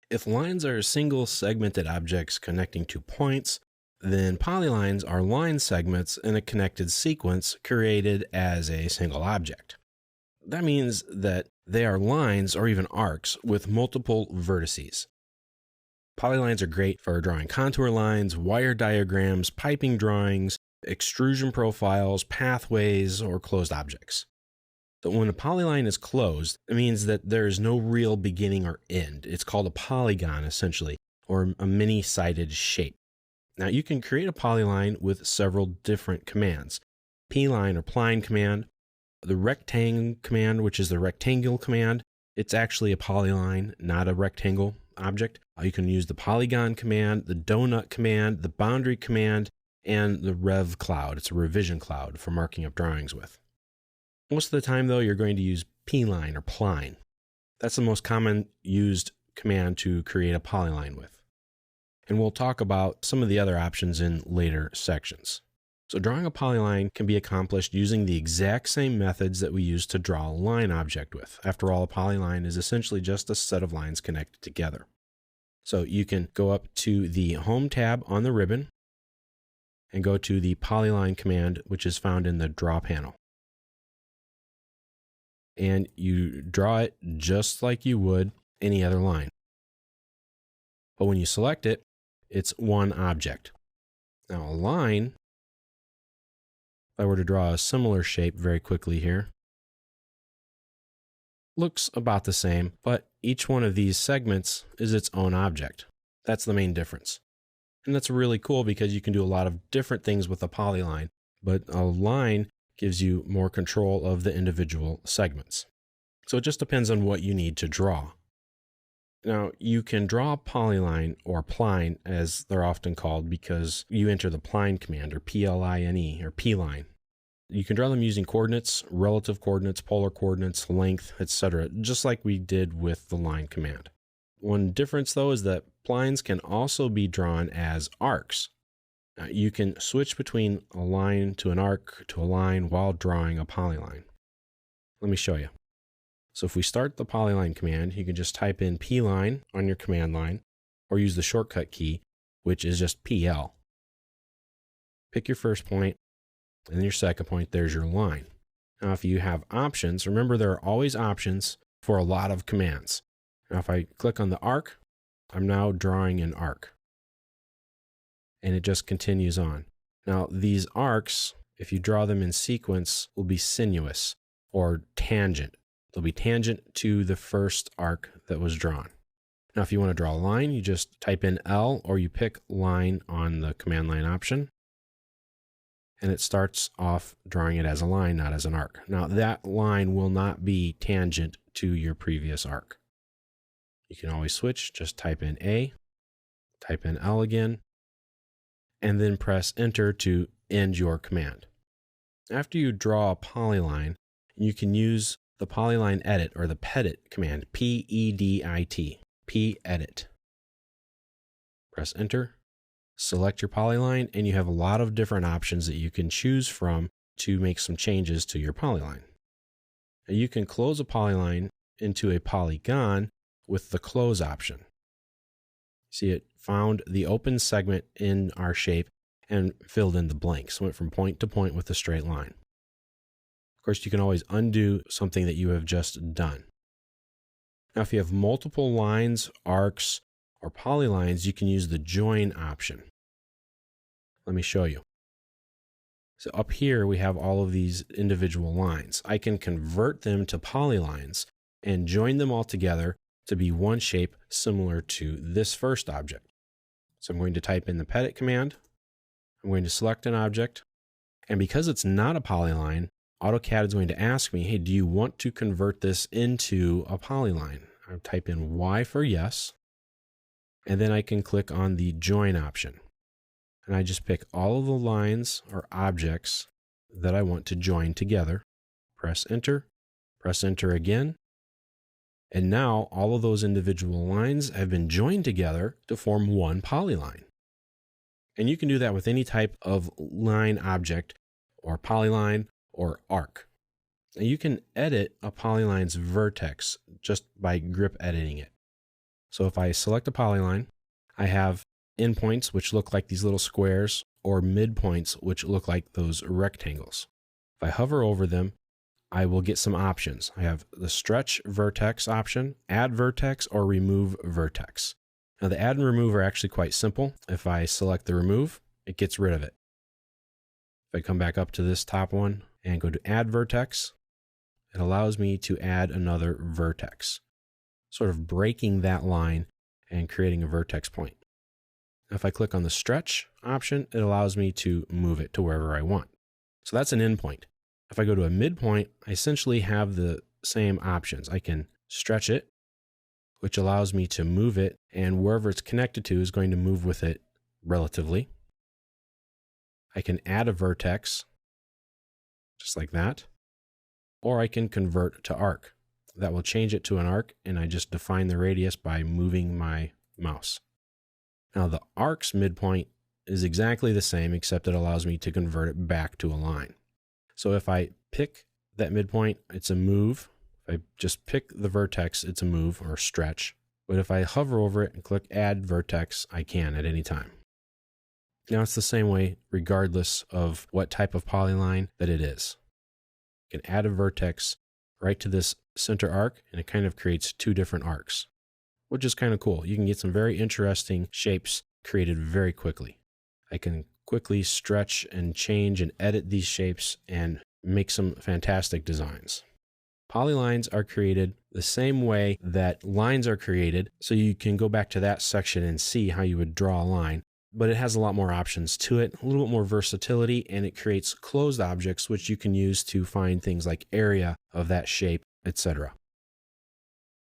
If lines are single segmented objects connecting two points, then polylines are line segments in a connected sequence created as a single object. That means that they are lines or even arcs with multiple vertices. Polylines are great for drawing contour lines, wire diagrams, piping drawings, extrusion profiles, pathways, or closed objects. So when a polyline is closed, it means that there is no real beginning or end. It's called a polygon, essentially, or a many-sided shape. Now, you can create a polyline with several different commands. P-line or pline command, the rectangle command, which is the rectangle command. It's actually a polyline, not a rectangle object. You can use the polygon command, the donut command, the boundary command, and the rev cloud. It's a revision cloud for marking up drawings with. Most of the time, though, you're going to use p-line or pline. That's the most common used command to create a polyline with. And we'll talk about some of the other options in later sections. So drawing a polyline can be accomplished using the exact same methods that we use to draw a line object with. After all, a polyline is essentially just a set of lines connected together. So you can go up to the Home tab on the ribbon and go to the Polyline command, which is found in the Draw panel. And you draw it just like you would any other line. But when you select it, it's one object. Now a line, if I were to draw a similar shape very quickly here, looks about the same, but each one of these segments is its own object. That's the main difference. And that's really cool because you can do a lot of different things with a polyline, but a line gives you more control of the individual segments. So it just depends on what you need to draw. Now, you can draw a polyline or pline, as they're often called, because you enter the pline command, or P-L-I-N-E, or p-line. You can draw them using coordinates, relative coordinates, polar coordinates, length, etc., just like we did with the line command. One difference, though, is that plines can also be drawn as arcs. You can switch between a line to an arc to a line while drawing a polyline. Let me show you. So if we start the polyline command, you can just type in p-line on your command line or use the shortcut key, which is just PL. Pick your first point and then your second point, there's your line. Now if you have options, remember there are always options for a lot of commands. Now if I click on the arc, I'm now drawing an arc. And it just continues on. Now these arcs, if you draw them in sequence, will be sinuous or tangent. They'll be tangent to the first arc that was drawn. Now if you want to draw a line, you just type in L or you pick line on the command line option. And it starts off drawing it as a line, not as an arc. Now that line will not be tangent to your previous arc. You can always switch, just type in A, type in L again, and then press enter to end your command. After you draw a polyline, you can use the polyline edit or the pedit command, P-E-D-I-T, P-edit. Press enter, select your polyline, and you have a lot of different options that you can choose from to make some changes to your polyline. Now you can close a polyline into a polygon with the close option. See, it found the open segment in our shape and filled in the blanks, went from point to point with a straight line. Of course, you can always undo something that you have just done. Now, if you have multiple lines, arcs, or polylines, you can use the join option. Let me show you. So up here, we have all of these individual lines. I can convert them to polylines and join them all together to be one shape similar to this first object. So I'm going to type in the pedit command. I'm going to select an object. And because it's not a polyline, AutoCAD is going to ask me, hey, do you want to convert this into a polyline? I'll type in Y for yes. And then I can click on the join option. And I just pick all of the lines or objects that I want to join together. Press enter again. And now all of those individual lines have been joined together to form one polyline. And you can do that with any type of line object or polyline or arc. And you can edit a polyline's vertex just by grip editing it. So if I select a polyline, I have endpoints which look like these little squares, or midpoints which look like those rectangles. If I hover over them, I will get some options. I have the stretch vertex option, add vertex, or remove vertex. Now the add and remove are actually quite simple. If I select the remove, it gets rid of it. If I come back up to this top one and go to add vertex, it allows me to add another vertex, sort of breaking that line and creating a vertex point. If I click on the stretch option, it allows me to move it to wherever I want. So that's an endpoint. If I go to a midpoint, I essentially have the same options. I can stretch it, which allows me to move it, and wherever it's connected to is going to move with it relatively. I can add a vertex, just like that, or I can convert to arc. That will change it to an arc, and I just define the radius by moving my mouse. Now the arc's midpoint is exactly the same, except it allows me to convert it back to a line. So if I pick that midpoint, it's a move. If I just pick the vertex, it's a move or stretch. But if I hover over it and click add vertex, I can at any time. Now it's the same way regardless of what type of polyline that it is. You can add a vertex right to this center arc, and it kind of creates two different arcs, which is kind of cool. You can get some very interesting shapes created very quickly. I can quickly stretch and change and edit these shapes and make some fantastic designs. Polylines are created the same way that lines are created, so you can go back to that section and see how you would draw a line, but it has a lot more options to it, a little bit more versatility, and it creates closed objects which you can use to find things like area of that shape, etc.